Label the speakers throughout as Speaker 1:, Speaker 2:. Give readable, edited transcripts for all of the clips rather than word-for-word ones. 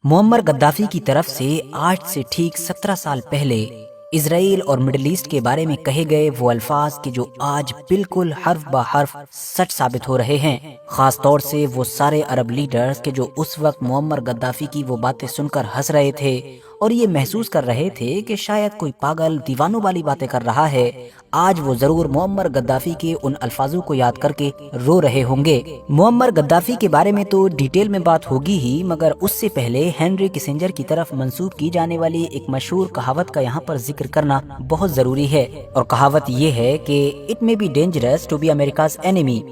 Speaker 1: Muammar Gaddafi की तरफ से आज से ठीक 17 साल पहले इसराइल और मिडिल ईस्ट के बारे में कहे गए वो अल्फाज कि जो आज बिल्कुल हर्फ ब हर्फ सच साबित हो रहे हैं। खास तौर से वो सारे अरब लीडर्स के जो उस वक्त मुअम्मर गद्दाफी की वो बातें सुनकर हंस रहे थे और ये महसूस कर रहे थे कि शायद कोई पागल दीवानों वाली बातें कर रहा है, आज वो जरूर मुअम्मर गद्दाफी के उन अल्फाजों को याद करके रो रहे होंगे। मुअम्मर गद्दाफी के बारे में तो डिटेल में बात होगी ही, मगर उससे पहले हेनरी किसिंजर की तरफ मंसूब की जाने वाली एक मशहूर कहावत का यहाँ पर जिक्र करना बहुत जरूरी है। और कहावत ये है कि it may be dangerous to be America's enemy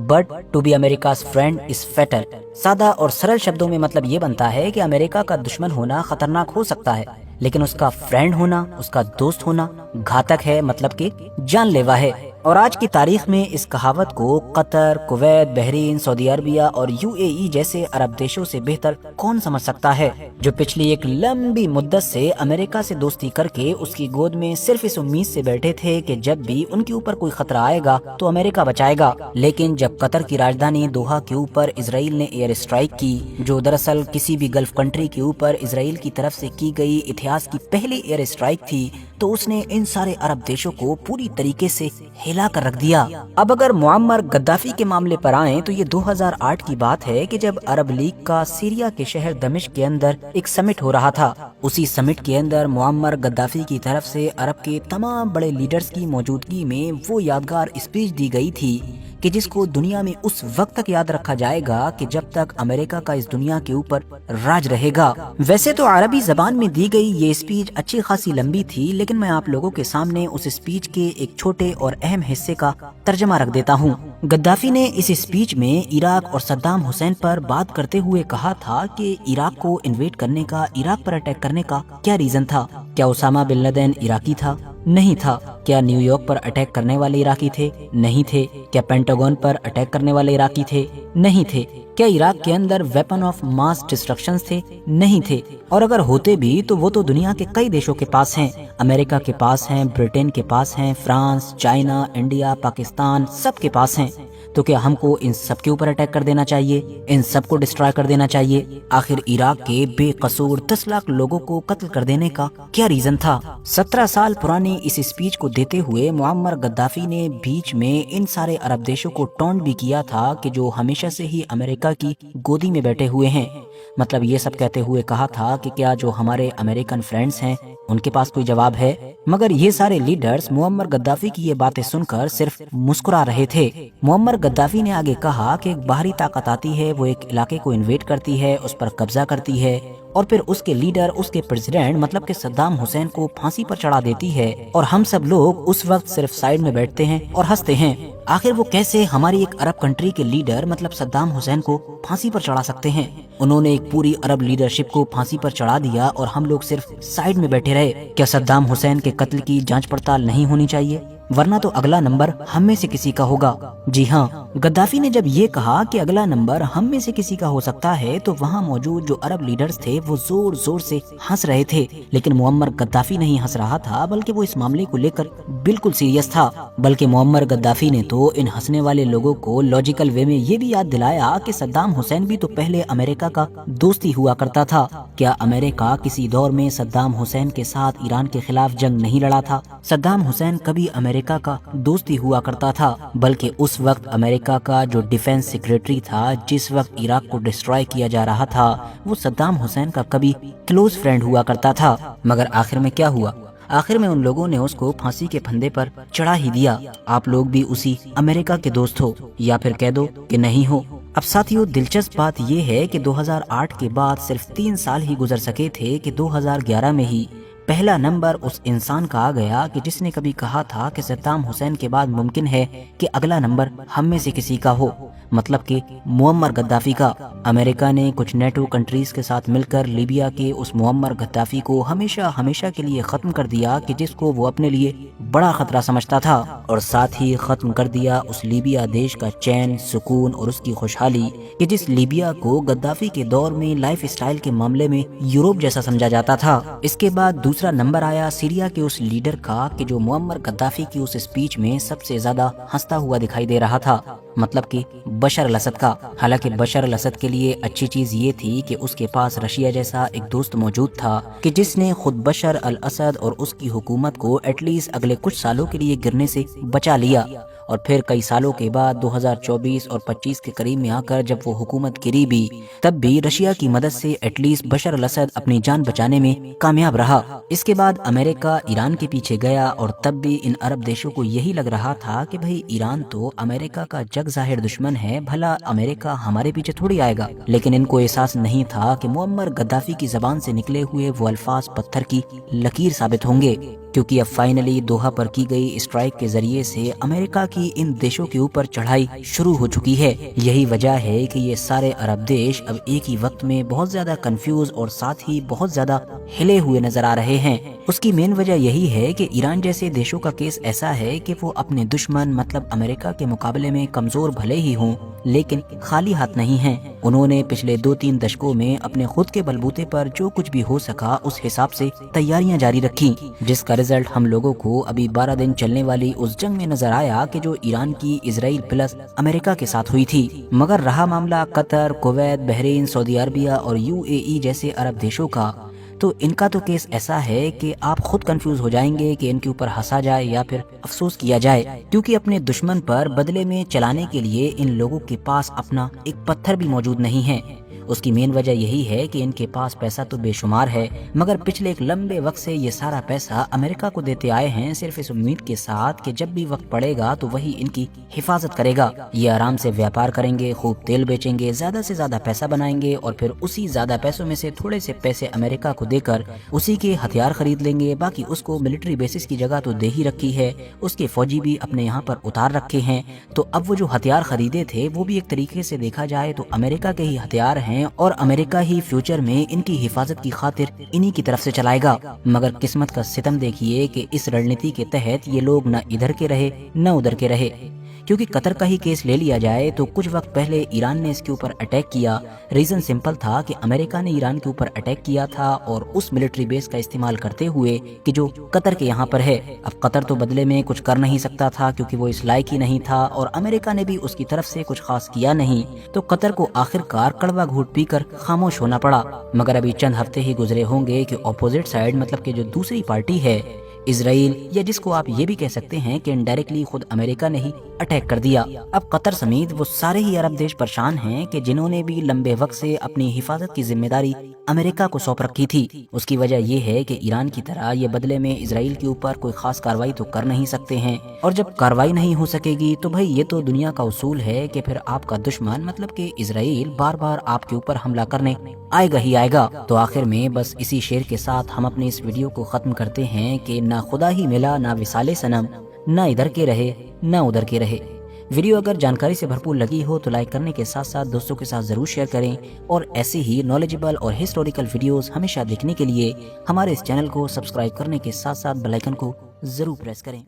Speaker 1: but to be America's friend is fatal. सादा और सरल शब्दों में मतलब ये बनता है कि अमेरिका का दुश्मन होना खतरनाक हो सकता है, लेकिन उसका फ्रेंड होना, उसका दोस्त होना घातक है, मतलब कि जानलेवा है। और आज की तारीख में इस कहावत को Qatar, Kuwait, Bahrain, Saudi Arabia और यूएई जैसे अरब देशों से बेहतर कौन समझ सकता है, जो पिछली एक लंबी मुद्दत से अमेरिका से दोस्ती करके उसकी गोद में सिर्फ इस उम्मीद से बैठे थे कि जब भी उनके ऊपर कोई खतरा आएगा तो अमेरिका बचाएगा। लेकिन जब कतर की राजधानी दोहा के ऊपर इसराइल ने एयर स्ट्राइक की, जो दरअसल किसी भी गल्फ कंट्री के ऊपर इसराइल की तरफ से की गई इतिहास की पहली एयर स्ट्राइक थी, तो उसने इन सारे अरब देशों को पूरी तरीके से हिला कर रख दिया। अब अगर मुअम्मर गद्दाफी के मामले पर आए तो ये 2008 की बात है कि जब अरब लीग का सीरिया के शहर दमिश्क के अंदर एक समिट हो रहा था। उसी समिट के अंदर मुअम्मर गद्दाफी की तरफ से अरब के तमाम बड़े लीडर्स की मौजूदगी में वो यादगार स्पीच दी गई थी कि जिसको दुनिया में उस वक्त तक याद रखा जाएगा कि जब तक अमेरिका का इस दुनिया के ऊपर राज रहेगा। वैसे तो अरबी जबान में दी गई ये स्पीच अच्छी खासी लंबी थी, लेकिन मैं आप लोगों के सामने उस स्पीच के एक छोटे और अहम हिस्से का तर्जमा रख देता हूँ। गद्दाफी ने इस स्पीच में इराक और सद्दाम हुसैन पर बात करते हुए कहा था कि इराक को इन्वेड करने का, इराक पर अटैक करने का क्या रीजन था। क्या उसामा बिन लादेन इराकी था? नहीं था। क्या न्यूयॉर्क पर अटैक करने वाले इराकी थे? नहीं थे। क्या पेंटागन पर अटैक करने वाले इराकी थे? नहीं थे। क्या इराक के अंदर वेपन ऑफ मास डिस्ट्रक्शन थे? नहीं थे। और अगर होते भी तो वो तो दुनिया के कई देशों के पास हैं, अमेरिका के पास हैं, ब्रिटेन के पास हैं, फ्रांस, चाइना, इंडिया, पाकिस्तान, सब के पास हैं। तो क्या हमको इन सब के ऊपर अटैक कर देना चाहिए, इन सब को डिस्ट्रॉय कर देना चाहिए? आखिर इराक के बेकसूर 10 लाख लोगों को कत्ल कर देने का क्या रीजन था? 17 साल पुरानी इस स्पीच को देते हुए मुअम्मर गद्दाफी ने बीच में इन सारे अरब देशों को टॉन्ट भी किया था कि जो हमेशा से ही अमेरिका की गोदी में बैठे हुए हैं। मतलब ये सब कहते हुए कहा था कि क्या जो हमारे अमेरिकन फ्रेंड्स हैं उनके पास कोई जवाब है? मगर ये सारे लीडर्स मुअम्मर गद्दाफी की ये बातें सुनकर सिर्फ मुस्कुरा रहे थे। मुअम्मर गद्दाफी ने आगे कहा कि एक बाहरी ताकत आती है, वो एक इलाके को इन्वेड करती है, उस पर कब्जा करती है और फिर उसके लीडर, उसके प्रेसिडेंट मतलब कि सद्दाम हुसैन को फांसी पर चढ़ा देती है, और हम सब लोग उस वक्त सिर्फ साइड में बैठते हैं और हंसते हैं। आखिर वो कैसे हमारी एक अरब कंट्री के लीडर मतलब सद्दाम हुसैन को फांसी पर चढ़ा सकते हैं? उन्होंने एक पूरी अरब लीडरशिप को फांसी पर चढ़ा दिया और हम लोग सिर्फ साइड में बैठे रहे। क्या सद्दाम हुसैन के कत्ल की जांच पड़ताल नहीं होनी चाहिए? वरना तो अगला नंबर हम में से किसी का होगा। जी हाँ, गद्दाफी ने जब ये कहा कि अगला नंबर हम में से किसी का हो सकता है, तो वहाँ मौजूद जो अरब लीडर्स थे वो जोर जोर से हंस रहे थे। लेकिन मुअम्मर गद्दाफी नहीं हंस रहा था, बल्कि वो इस मामले को लेकर बिल्कुल सीरियस था। बल्कि मुअम्मर गद्दाफी ने तो इन हंसने वाले लोगों को लॉजिकल वे में ये भी याद दिलाया कि सद्दाम हुसैन भी तो पहले अमेरिका का दोस्ती हुआ करता था। क्या अमेरिका किसी दौर में सद्दाम हुसैन के साथ ईरान के खिलाफ जंग नहीं लड़ा था? सद्दाम हुसैन कभी अमेरिका का दोस्ती हुआ करता था, बल्कि उस वक्त अमेरिका का जो डिफेंस सेक्रेटरी था, जिस वक्त इराक को डिस्ट्रॉय किया जा रहा था, वो सद्दाम हुसैन का कभी क्लोज फ्रेंड हुआ करता था। मगर आखिर में क्या हुआ? आखिर में उन लोगों ने उसको फांसी के फंदे पर चढ़ा ही दिया। आप लोग भी उसी अमेरिका के दोस्त हो, या फिर कह दो कि नहीं हो। अब साथियों, दिलचस्प बात यह है कि 2008 के बाद सिर्फ 3 साल ही गुजर सके थे कि 2011 में ही पहला नंबर उस इंसान का आ गया कि जिसने कभी कहा था कि सद्दाम हुसैन के बाद मुमकिन है कि अगला नंबर हम में से किसी का हो, मतलब कि मुअम्मर गद्दाफी का। अमेरिका ने कुछ नेटो कंट्रीज के साथ मिलकर लीबिया के उस मुअम्मर गद्दाफी को हमेशा हमेशा के लिए खत्म कर दिया कि जिसको वो अपने लिए बड़ा खतरा समझता था, और साथ ही खत्म कर दिया उस लीबिया देश का चैन, सुकून और उसकी खुशहाली कि जिस लीबिया को गद्दाफी के दौर में लाइफ स्टाइल के मामले में यूरोप जैसा समझा जाता था। इसके बाद दूसरा नंबर आया सीरिया के उस लीडर का कि जो मुअम्मर गद्दाफी की उस स्पीच में सबसे ज्यादा हंसता हुआ दिखाई दे रहा था। मतलब कि बशर अल असद का। हालांकि बशर अल असद के लिए अच्छी चीज ये थी कि उसके पास रशिया जैसा एक दोस्त मौजूद था कि जिसने खुद बशर अल असद और उसकी हुकूमत को एटलीस्ट अगले कुछ सालों के लिए गिरने से बचा लिया। और फिर कई सालों के बाद 2024 और 25 के करीब में आकर जब वो हुकूमत गिरी भी, तब भी रशिया की मदद से एटलीस्ट बशर अल असद अपनी जान बचाने में कामयाब रहा। इसके बाद अमेरिका ईरान के पीछे गया और तब भी इन अरब देशों को यही लग रहा था कि भाई ईरान तो अमेरिका का जग जाहिर दुश्मन है, भला अमेरिका हमारे पीछे थोड़ी आएगा। लेकिन इनको एहसास नहीं था कि मुअम्मर गद्दाफी की जबान से निकले हुए वो अल्फाज पत्थर की लकीर साबित होंगे, क्योंकि अब फाइनली दोहा पर की गई स्ट्राइक के जरिए से अमेरिका की इन देशों के ऊपर चढ़ाई शुरू हो चुकी है। यही वजह है कि ये सारे अरब देश अब एक ही वक्त में बहुत ज्यादा कंफ्यूज और साथ ही बहुत ज्यादा हिले हुए नजर आ रहे हैं। उसकी मेन वजह यही है कि ईरान जैसे देशों का केस ऐसा है कि वो अपने दुश्मन मतलब अमेरिका के मुकाबले में कमजोर भले ही हों, लेकिन खाली हाथ नहीं हैं। उन्होंने पिछले 2-3 दशकों में अपने खुद के बलबूते पर जो कुछ भी हो सका उस हिसाब से तैयारियां जारी रखी, जिसका रिजल्ट हम लोगों को अभी 12 दिन चलने वाली उस जंग में नजर आया कि जो ईरान की इजराइल प्लस अमेरिका के साथ हुई थी। मगर रहा मामला Qatar, Kuwait, Bahrain, Saudi Arabia और UAE जैसे अरब देशों का, तो इनका तो केस ऐसा है कि आप खुद कंफ्यूज हो जाएंगे कि इनके ऊपर हंसा जाए या फिर अफसोस किया जाए, क्योंकि अपने दुश्मन पर बदले में चलाने के लिए इन लोगों के पास अपना एक पत्थर भी मौजूद नहीं है। उसकी मेन वजह यही है कि इनके पास पैसा तो बेशुमार है, मगर पिछले एक लंबे वक्त से ये सारा पैसा अमेरिका को देते आए हैं सिर्फ इस उम्मीद के साथ कि जब भी वक्त पड़ेगा तो वही इनकी हिफाजत करेगा। ये आराम से व्यापार करेंगे, खूब तेल बेचेंगे, ज्यादा से ज्यादा पैसा बनाएंगे और फिर उसी ज्यादा पैसों में से थोड़े से पैसे अमेरिका को देकर उसी के हथियार खरीद लेंगे। बाकी उसको मिलिट्री बेसिस की जगह तो दे ही रखी है, उसके फौजी भी अपने यहाँ पर उतार रखे हैं। तो अब वो जो हथियार खरीदे थे वो भी एक तरीके से देखा जाए तो अमेरिका के ही हथियार हैं और अमेरिका ही फ्यूचर में इनकी हिफाजत की खातिर इन्हीं की तरफ से चलाएगा। मगर किस्मत का सितम देखिए कि इस रणनीति के तहत ये लोग न इधर के रहे न उधर के रहे, क्योंकि कतर का ही केस ले लिया जाए तो कुछ वक्त पहले ईरान ने इसके ऊपर अटैक किया। रीजन सिंपल था कि अमेरिका ने ईरान के ऊपर अटैक किया था और उस मिलिट्री बेस का इस्तेमाल करते हुए कि जो कतर के यहाँ पर है। अब कतर तो बदले में कुछ कर नहीं सकता था क्योंकि वो इस लायक ही नहीं था और अमेरिका ने भी उसकी तरफ से कुछ खास किया नहीं, तो कतर को आखिरकार कड़वा घूंट पीकर खामोश होना पड़ा। मगर अभी चंद हफ्ते ही गुजरे होंगे कि ऑपोजिट साइड मतलब कि जो दूसरी पार्टी है इजराइल, या जिसको आप ये भी कह सकते हैं कि इनडायरेक्टली खुद अमेरिका ने ही अटैक कर दिया। अब कतर समेत वो सारे ही अरब देश परेशान हैं कि जिन्होंने भी लंबे वक्त से अपनी हिफाजत की जिम्मेदारी अमेरिका को सौंप रखी थी। उसकी वजह ये है कि ईरान की तरह ये बदले में इजराइल के ऊपर कोई खास कार्रवाई तो कर नहीं सकते हैं, और जब कार्रवाई नहीं हो सकेगी तो भाई ये तो दुनिया का उसूल है कि फिर आपका दुश्मन मतलब कि इजराइल बार बार आपके ऊपर हमला करने आएगा ही आएगा। तो आखिर में बस इसी शेर के साथ हम अपने इस वीडियो को खत्म करते हैं कि ना खुदा ही मिला ना विसाले सनम, ना इधर के रहे ना उधर के रहे। वीडियो अगर जानकारी से भरपूर लगी हो तो लाइक करने के साथ साथ दोस्तों के साथ जरूर शेयर करें, और ऐसे ही नॉलेजेबल और हिस्टोरिकल वीडियोस हमेशा देखने के लिए हमारे इस चैनल को सब्सक्राइब करने के साथ साथ बेल आइकन को जरूर प्रेस करें।